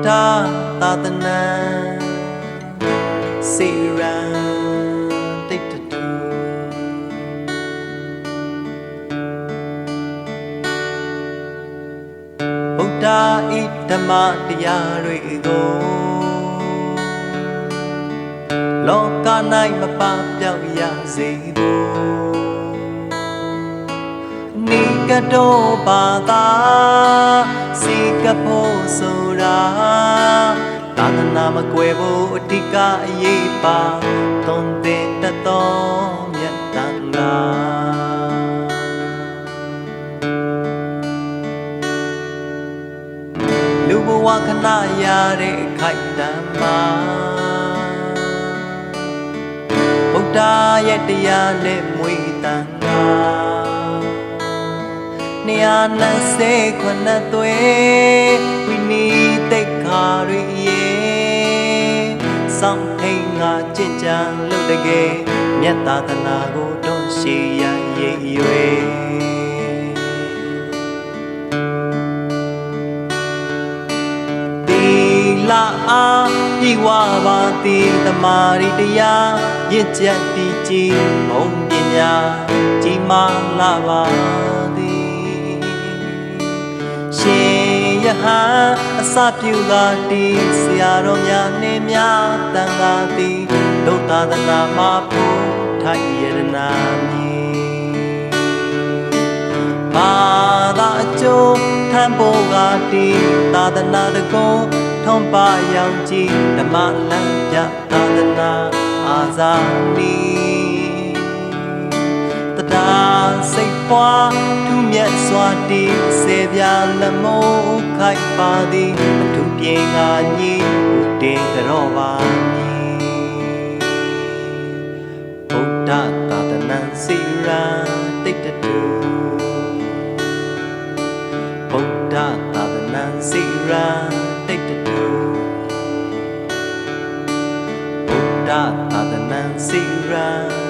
သာသနာစေရန်တိတ်တူဗုဒ္ဓဤဓမ္မတရားတွေကိုလောက၌မပပြောက်ရစေဖို့နိကတောဘာသာစီကဖို့ဆိုတာသာသနာမကွယ်ဖို့အဓိကအရေးပါသွန်သင်တတ်သောမြတ်တန်ခါလူဘဝခဏရတဲ့အခိုက်တန်မှာဗုဒ္ဓရဲ့တရားနဲ့မွေးတန်ခါ229သွေဝိနိတိတ်ခါရီစောင့်ထိန်ငါကြင်ကြံလို့တကယ်မြတ်သာသနာကိုတွန်းရှည်ရရေးရွယ်တီလာအားဤဝပါတိတမာရီတရားရင့်ကျက်တည်ကြည်ဘုံပညာကြီးမားလာပါရှင်ယဟန်အစပြုသာတီဆရာတော်များနှင့်များတန်ခါသည်ဒုသာသနာမှာဖို့ထိုက်ရတနာမည်ဘာသာအကျိုးထံဖို့ကတီသာသနာတကုံထုံးပါရောင်ကြည်ဓမ္မလမ်းပြသာသနာအာဇာနည်တရားစိတ်ပွားထူးမြတ်စွာတည်စေပြလက်မိုးခိုက်ပါသည်အထူးပြေငါညီတင်ကြောပါမည်ဗုဒ္ဓသာသနာစီရန်တိတ်တူဗုဒ္ဓသာသနာစီရန်တိတ်တူဗုဒ္ဓသာသနာစီရန်